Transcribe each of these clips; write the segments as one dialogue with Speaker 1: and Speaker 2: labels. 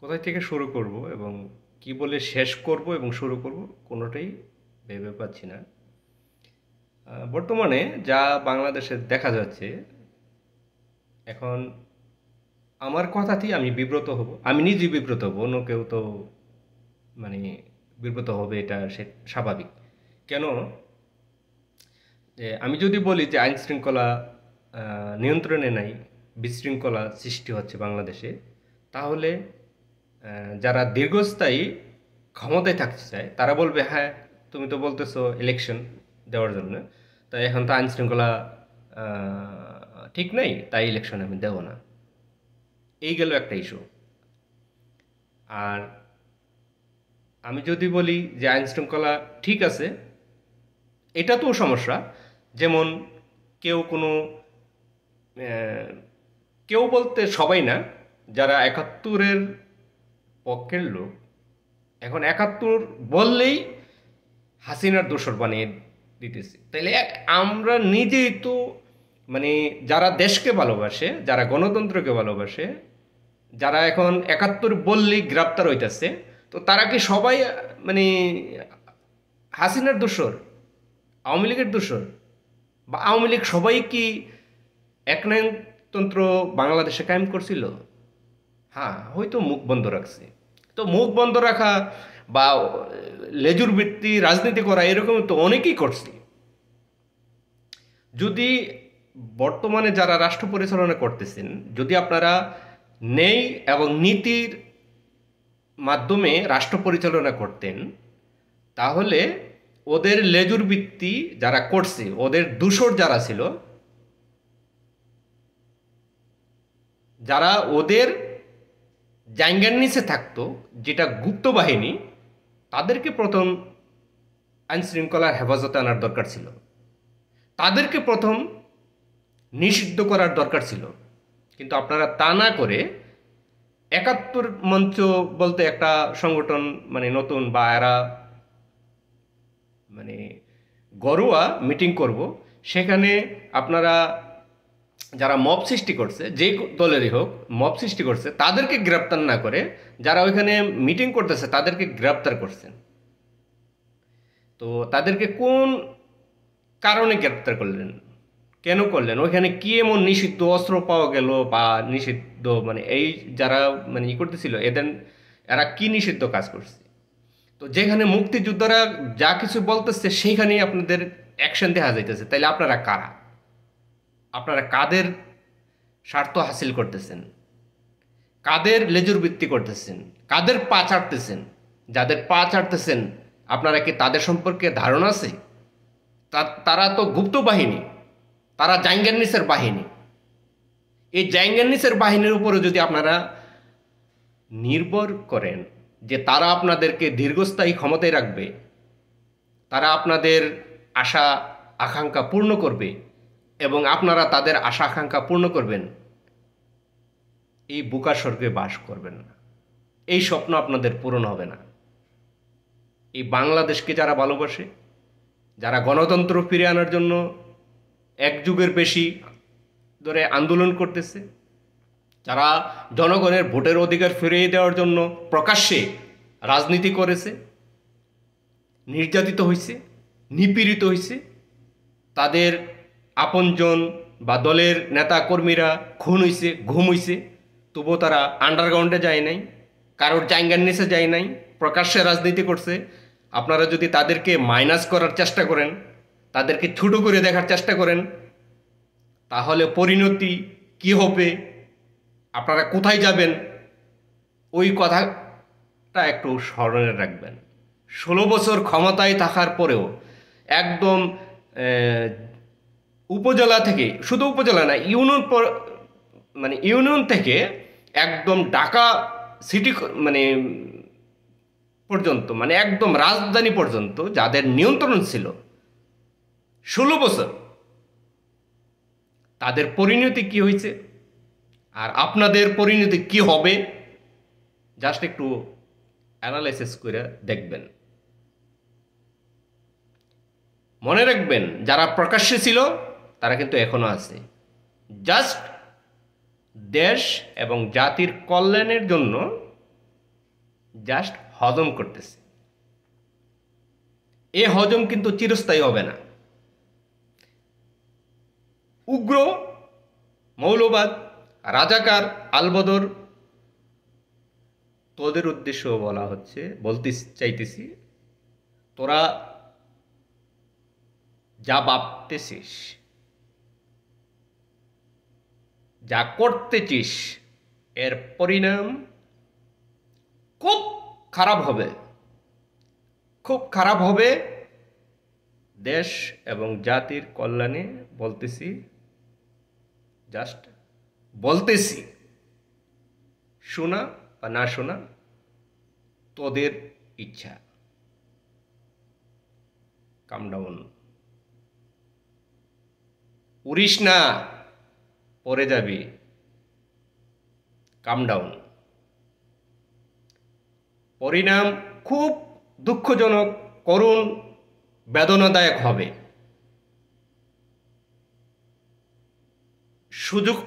Speaker 1: কোথায় থেকে শুরু করব এবং কি বলে শেষ করব এবং শুরু করব কোনোটাই ভেবে পাচ্ছি না। বর্তমানে যা বাংলাদেশে দেখা যাচ্ছে এখন আমার কথাতেই আমি বিব্রত হব। আমি নিজেই বিব্রত হব, অন্য কেউ তো মানে বিব্রত হবে, এটা সে স্বাভাবিক। কেন? যে আমি যদি বলি যে আইন শৃঙ্খলা নিয়ন্ত্রণে নাই, বিশৃঙ্খলা সৃষ্টি হচ্ছে বাংলাদেশে, তাহলে যারা দীর্ঘস্থায়ী ক্ষমতায় থাকতে চায় তারা বলবে, হ্যাঁ তুমি তো বলতেছো ইলেকশন দেওয়ার জন্য, তাই এখন তো আইন শৃঙ্খলা ঠিক নেই, তাই ইলেকশন আমি দেব না। এই গেল একটা ইস্যু। আর আমি যদি বলি যে আইন শৃঙ্খলা ঠিক আছে, এটা তো সমস্যা। যেমন কেউ কোনো আহ, কেউ বলতে সবাই না, যারা একাত্তরের পক্ষের লোক এখন একাত্তর বললেই হাসিনার দোসর বানিয়ে দিতেছি। তাইলে আমরা নিজেই তো মানে যারা দেশকে ভালোবাসে, যারা গণতন্ত্রকে ভালোবাসে, যারা এখন একাত্তর বললেই গ্রেপ্তার হইতেছে, তো তারা কি সবাই মানে হাসিনার দোসর, আওয়ামী লীগের দোসর? বা আওয়ামী লীগ সবাই কি একনায়কতন্ত্র বাংলাদেশে কায়েম করছিল? হ্যাঁ, হয়তো মুখ বন্ধ রাখছে। তো মুখ বন্ধ রাখা বা লেজুর ভিত্তি রাজনীতি করা এরকম তো অনেকেই করছে। যদি বর্তমানে যারা রাষ্ট্র পরিচালনা করতেছেন, যদি আপনারা নেই এবং নীতির মাধ্যমে রাষ্ট্র পরিচালনা করতেন, তাহলে ওদের লেজুর ভিত্তি যারা করছে, ওদের দূষর যারা ছিল, যারা ওদের জায়গার নিচে থাকতো, যেটা গুপ্ত বাহিনী, তাদেরকে প্রথম আইন শৃঙ্খলার হেফাজতে আনার দরকার ছিল। তাদেরকে প্রথম নিষিদ্ধ করার দরকার ছিল। কিন্তু আপনারা তা না করে একাত্তর মঞ্চ বলতে একটা সংগঠন মানে নতুন, বা এরা মানে ঘরোয়া মিটিং করব, সেখানে আপনারা যারা মব সৃষ্টি করছে, যে দলেরই হোক, মব সৃষ্টি করছে, তাদেরকে গ্রেপ্তার না করে যারা ওইখানে মিটিং করতেছে তাদেরকে গ্রেপ্তার করছেন। তো তাদেরকে কোন কারণে গ্রেপ্তার করলেন, কেন করলেন? ওইখানে কি এমন নিষিদ্ধ অস্ত্র পাওয়া গেল, বা নিষিদ্ধ মানে এই যারা মানে করতেছিল এদের, এরা কি নিষিদ্ধ কাজ করছে? তো যেখানে মুক্তিযোদ্ধারা যা কিছু বলতেছে সেইখানেই আপনাদের অ্যাকশন দেখা যাইতেছে। তাইলে আপনারা কারা? আপনারা কাদের স্বার্থ হাসিল করতেছেন? কাদের লেজুর বৃত্তি করতেছেন? কাদের পা চাটতেছেন? যাদের পা চাটতেছেন, আপনারা কি তাদের সম্পর্কে ধারণা আছে? তারা তো গুপ্ত বাহিনী, তারা জাঙ্গান্নিসের বাহিনী। এই জাঙ্গান্নিসের বাহিনীর উপরে যদি আপনারা নির্ভর করেন যে তারা আপনাদেরকে দীর্ঘস্থায়ী ক্ষমতায় রাখবে, তারা আপনাদের আশা আকাঙ্ক্ষা পূর্ণ করবে এবং আপনারা তাদের আশা আকাঙ্ক্ষা পূর্ণ করবেন, এই বোকা স্বর্গে বাস করবেন না। এই স্বপ্ন আপনাদের পূরণ হবে না। এই বাংলাদেশকে যারা ভালোবাসে, যারা গণতন্ত্র ফিরে আনার জন্য এক যুগের বেশি ধরে আন্দোলন করতেছে, যারা জনগণের ভোটের অধিকার ফিরিয়ে দেওয়ার জন্য প্রকাশ্যে রাজনীতি করেছে, নির্যাতিত হয়েছে, নিপীড়িত হয়েছে, তাদের আপনজন বা দলের নেতা কর্মীরা খুন হয়েছে, ঘুম হয়েছে, তবুও তারা আন্ডারগ্রাউন্ডে যায় নাই, কারোর জায়গার নিচে যায় নাই, প্রকাশ্যে রাজনীতি করছে। আপনারা যদি তাদেরকে মাইনাস করার চেষ্টা করেন, তাদেরকে ছোটো করে দেখার চেষ্টা করেন, তাহলে পরিণতি কি হবে, আপনারা কোথায় যাবেন, ওই কথাটা একটু স্মরণে রাখবেন। 16 বছর ক্ষমতায় থাকার পরেও একদম উপজেলা থেকে, শুধু উপজেলা না, ইউনিয়ন মানে ইউনিয়ন থেকে একদম ঢাকা সিটি মানে পর্যন্ত, মানে একদম রাজধানী পর্যন্ত যাদের নিয়ন্ত্রণ ছিল 16 বছর, তাদের পরিণতি কি হয়েছে আর আপনাদের পরিণতি কি হবে, জাস্ট একটু অ্যানালাইসিস করে দেখবেন। মনে রাখবেন, যারা প্রকাশ্যে ছিল তারা কিন্তু এখনো আছে। জাস্ট দেশ এবং জাতির কল্যাণের জন্য জাস্ট হজম করতেছে। এ হজম কিন্তু চিরস্থায়ী হবে না। উগ্র মৌলবাদ, রাজাকার, আলবদর, তোদের উদ্দেশ্য বলা হচ্ছে, বলতে চাইতেছি, তোরা যা ভাবতেছিস, যা করতেছিস, এর পরিণাম খুব খারাপ হবে, খুব খারাপ হবে। দেশ এবং জাতির কল্যাণে বলতেছি, জাস্ট বলতেছি, শোনা বা না শোনা তোদের ইচ্ছা। কাম ডাউন, উড়িস না, পড়ে যাবি। কাম ডাউন। পরিণাম খুব দুঃখজনক, করুণ, বেদনাদায়ক হবে। সুযোগ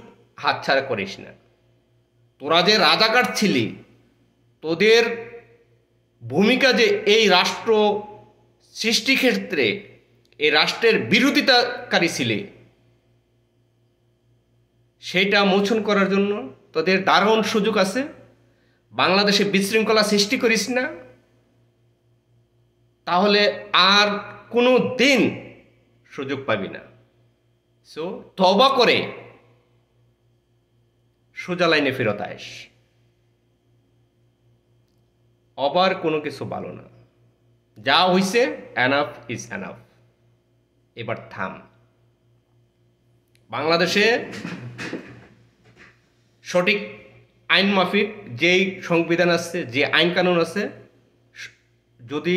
Speaker 1: হাতছাড়া করিস না। তোরা যে রাজাকার ছিলি, তোদের ভূমিকা যে এই রাষ্ট্র সৃষ্টি ক্ষেত্রে এই রাষ্ট্রের বিরোধিতাকারী ছিলি, সেইটা মোচন করার জন্য তোদের দারুণ সুযোগ আছে। বাংলাদেশে বিশৃঙ্খলা সৃষ্টি করিস না, তাহলে আর কোনো দিন সুযোগ পাবি না। সো তওবা করে সোজা লাইনে ফেরত আস। আবার কোনো কিছু ভালো না, যা হইছে এনাফ ইজ এনাফ। এবার থাম। বাংলাদেশে সঠিক আইন মাফিক যেই সংবিধান আছে, যে আইন কানুন আছে, যদি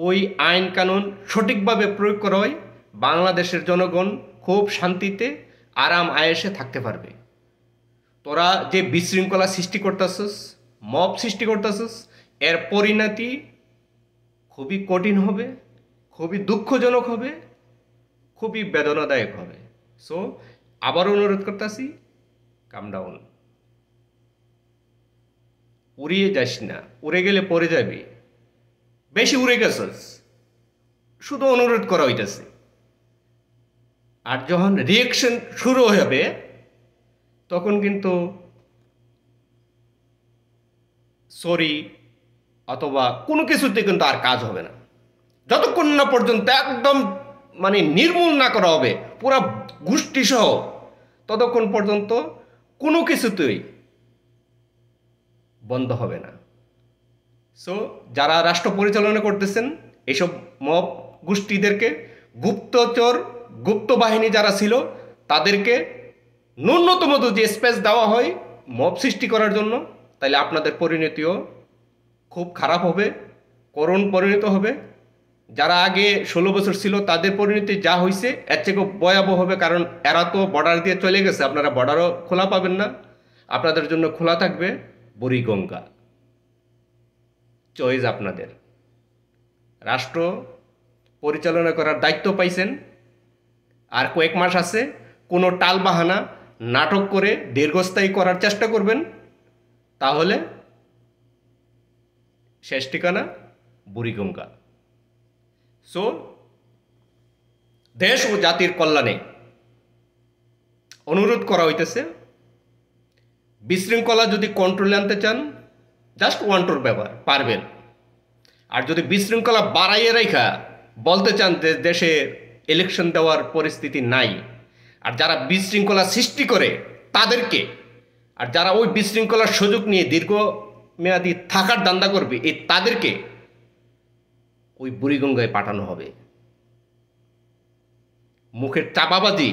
Speaker 1: ওই আইন কানুন সঠিকভাবে প্রয়োগ করা হয়, বাংলাদেশের জনগণ খুব শান্তিতে আরাম আয়েসে থাকতে পারবে। তোরা যে বিশৃঙ্খলা সৃষ্টি করতেছিস, মব সৃষ্টি করতেছিস, এর পরিণতি খুবই কঠিন হবে, খুবই দুঃখজনক হবে, খুবই বেদনাদায়ক হবে। সো আবার অনুরোধ করতেছি, কাম ডাউন। উড়িয়ে যাস না, উড়ে গেলে পড়ে যাবি। বেশি উড়ে গেছিস, শুধু অনুরোধ করা হইতেছে। আর যখন রিয়েকশন শুরু হবে, তখন কিন্তু সরি অথবা কোনো কিছুতে কিন্তু আর কাজ হবে না। যতক্ষণ না পর্যন্ত একদম মানে নির্মূল না করা হবে পুরা গোষ্ঠী সহ, ততক্ষণ পর্যন্ত কোনো কিছুতেই বন্ধ হবে না। সো যারা রাষ্ট্র পরিচালনা করতেছেন, এইসব মব গোষ্ঠীদেরকে, গুপ্তচর, গুপ্ত বাহিনী যারা ছিল, তাদেরকে ন্যূনতম যে স্পেস দেওয়া হয় মব সৃষ্টি করার জন্য, তাহলে আপনাদের পরিণতিও খুব খারাপ হবে, করুণ পরিণত হবে। যারা আগে 16 বছর ছিল, তাদের পরিণতি যা হয়েছে এর থেকে খুব ভয়াবহ হবে। কারণ এরা তো বর্ডার দিয়ে চলে গেছে, আপনারা বর্ডারও খোলা পাবেন না। আপনাদের জন্য খোলা থাকবে বুড়িগঙ্গা। চয়েস আপনাদের। রাষ্ট্র পরিচালনা করার দায়িত্ব পাইছেন, আর কয়েক মাস আছে। কোনো টাল বাহানা নাটক করে দীর্ঘস্থায়ী করার চেষ্টা করবেন, তাহলে শেষ ঠিকানা বুড়িগঙ্গা। সো দেশ ও জাতির কল্যাণে অনুরোধ করা হইতেছে, বিশৃঙ্খলা যদি কন্ট্রোলে আনতে চান, জাস্ট 1-2 ব্যবহার পারবেন। আর যদি বিশৃঙ্খলা বাড়াইয়ে রেখা বলতে চান যে দেশে ইলেকশন দেওয়ার পরিস্থিতি নাই, আর যারা বিশৃঙ্খলা সৃষ্টি করে তাদেরকে, আর যারা ওই বিশৃঙ্খলার সুযোগ নিয়ে দীর্ঘমেয়াদী থাকার দান্দা করবে, এই তাদেরকে ওই বুড়িগঙ্গায় পাঠানো হবে। মুখের চাপাবাজি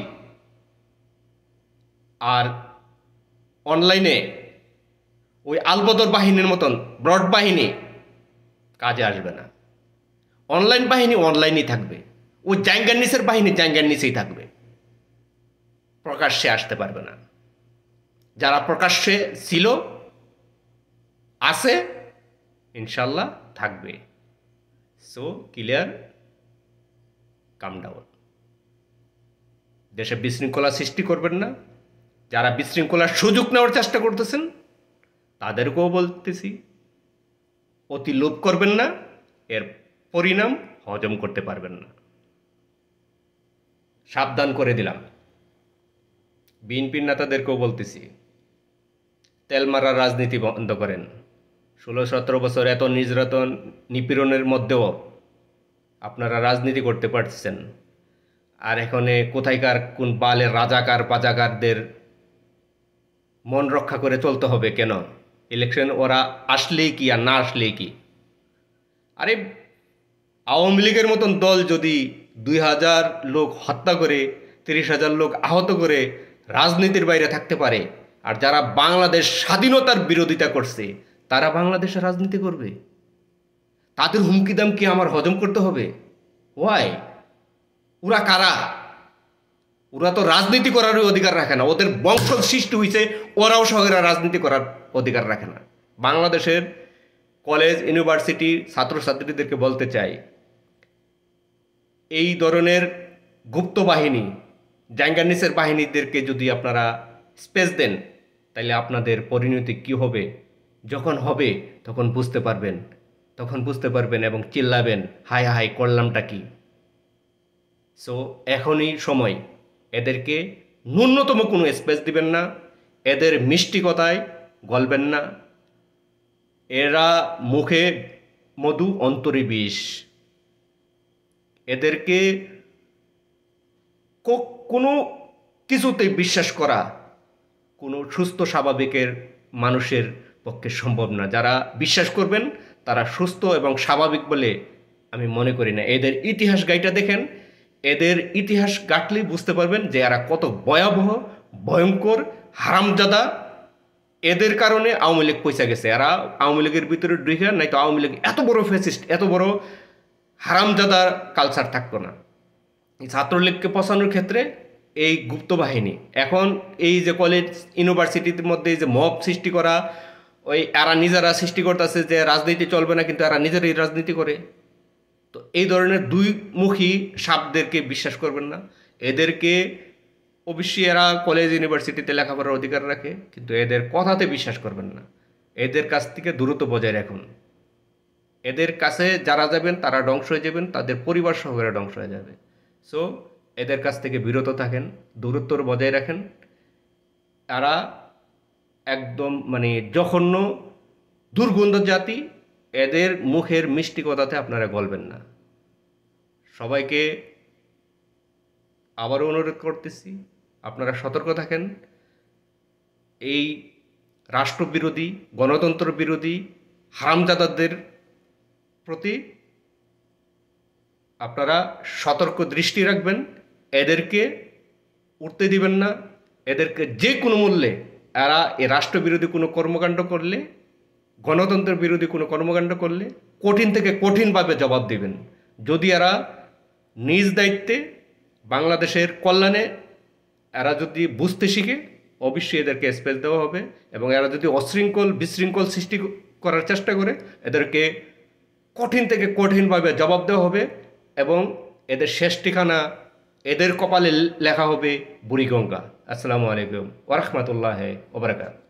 Speaker 1: আর অনলাইনে ওই আলবদর বাহিনীর মতন ব্রড বাহিনী কাজে আসবে না। অনলাইন বাহিনী অনলাইনেই থাকবে, ওই জাঙ্গার নিচের বাহিনী জাঙ্গার নিচেই থাকবে, প্রকাশ্যে আসতে পারবে না। যারা প্রকাশ্যে ছিল, আছে, ইনশাল্লাহ থাকবে। সো ক্লিয়ার, কাম ডাউন। দেশে বিশৃঙ্খলা সৃষ্টি করবেন না। যারা বিশৃঙ্খলার সুযোগ নেওয়ার চেষ্টা করতেছেন, তাদেরকেও বলতেছি, অতি লোভ করবেন না, এর পরিণাম হজম করতে পারবেন না। সাবধান করে দিলাম। বিএনপির নেতাদেরকেও বলতেছি, তেল মারার রাজনীতি বন্ধ করেন। 16-17 বছর এত নির্যাতন নিপীড়নের মধ্যেও আপনারা রাজনীতি করতে পারছেন, আর এখানে কোথায়কার কোন বালের রাজাকার পাজাকারদের মন রক্ষা করে চলতে হবে কেন? ইলেকশন ওরা আসলেই কি আর না আসলেই কি? আরে আওয়ামী লীগের মতন দল যদি 2000 লোক হত্যা করে 30,000 লোক আহত করে রাজনীতির বাইরে থাকতে পারে, আর যারা বাংলাদেশ স্বাধীনতার বিরোধিতা করছে তারা বাংলাদেশে রাজনীতি করবে, তাদের হুমকি দাম কি আমার হজম করতে হবে? ওয়াই? ওরা কারা? ওরা তো রাজনীতি করারই অধিকার রাখে না। ওদের বংশ সৃষ্টি হয়েছে, ওরাও শহরে রাজনীতি করার অধিকার রাখে না। বাংলাদেশের কলেজ ইউনিভার্সিটি ছাত্রছাত্রীদেরকে বলতে চাই, এই ধরনের গুপ্ত বাহিনী, জাঙ্গানিসের বাহিনীদেরকে যদি আপনারা স্পেস দেন, তাহলে আপনাদের পরিণতি কি হবে যখন হবে তখন বুঝতে পারবেন এবং চিল্লাবেন, হায় হায় করলামটা কি। সো এখনই সময়, এদেরকে ন্যূনতম কোনো স্পেস দিবেন না, এদের মিষ্টি কথায় গলবেন না। এরা মুখে মধু অন্তরে বিষ। এদেরকে কোনো কিছুতেই বিশ্বাস করা কোনো সুস্থ স্বাভাবিকের মানুষের পক্ষে সম্ভব না। যারা বিশ্বাস করবেন তারা সুস্থ এবং স্বাভাবিক বলে আমি মনে করি না। এদের ইতিহাস গাইটা দেখেন, এদের ইতিহাস গাঁটলেই বুঝতে পারবেন যে এরা কত ভয়াবহ, ভয়ঙ্কর, হারামজাদা। এদের কারণে আওয়ামী লীগ পয়সা গেছে। এরা আওয়ামী লীগের ভিতরে ঢুকে, নাই তো আওয়ামী লীগ এত বড় ফ্যাসিস্ট, এত বড় হারামজাদা কালচার থাকতো না। এই ছাত্রলীগকে পচানোর ক্ষেত্রে এই গুপ্ত বাহিনী, এখন এই যে কলেজ ইউনিভার্সিটির মধ্যে যে মব সৃষ্টি করা, ওই এরা নিজেরা সৃষ্টি করতেছে যে রাজনীতি চলবে না, কিন্তু এরা নিজেরাই রাজনীতি করে। তো এই ধরনের দুইমুখী সাপদেরকে বিশ্বাস করবেন না। এদেরকে অবশ্যই এরা কলেজ ইউনিভার্সিটিতে লেখাপড়ার অধিকার রাখে, কিন্তু এদের কথাতে বিশ্বাস করবেন না। এদের কাছ থেকে দূরত্ব বজায় রাখুন। এদের কাছে যারা যাবেন তারা ধ্বংস হয়ে যাবেন, তাদের পরিবার সহকারে ধ্বংস হয়ে যাবে। সো এদের কাছ থেকে বিরত থাকেন, দূরত্ব বজায় রাখেন। এরা একদম জঘন্য দুর্গন্ধ জাতি। এদের মুখের মিষ্টি কথাতে আপনারা গলবেন না। সবাইকে আবারও অনুরোধ করতেছি, আপনারা সতর্ক থাকেন। এই রাষ্ট্রবিরোধী, গণতন্ত্র বিরোধী হারামজাদাদের প্রতি আপনারা সতর্ক দৃষ্টি রাখবেন। এদেরকে উঠতে দিবেন না। এদেরকে যে কোনো মূল্যে, এরা এ রাষ্ট্রবিরোধী কোনো কর্মকাণ্ড করলে, গণতন্ত্র বিরোধী কোনো কর্মকাণ্ড করলে কঠিন থেকে কঠিনভাবে জবাব দিবেন। যদি এরা নিজ দায়িত্বে বাংলাদেশের কল্যাণে এরা যদি বুঝতে শিখে, অবশ্যই এদেরকে স্পেস দেওয়া হবে। এবং এরা যদি বিশৃঙ্খল সৃষ্টি করার চেষ্টা করে, এদেরকে কঠিন থেকে কঠিনভাবে জবাব দেওয়া হবে। এবং এদের শেষ ঠিকানা এদের কপালে লেখা হবে বুড়িগঙ্গা। আসসালামু আলাইকুম ওয়া রাহমাতুল্লাহি ওয়া বারাকাতুহু।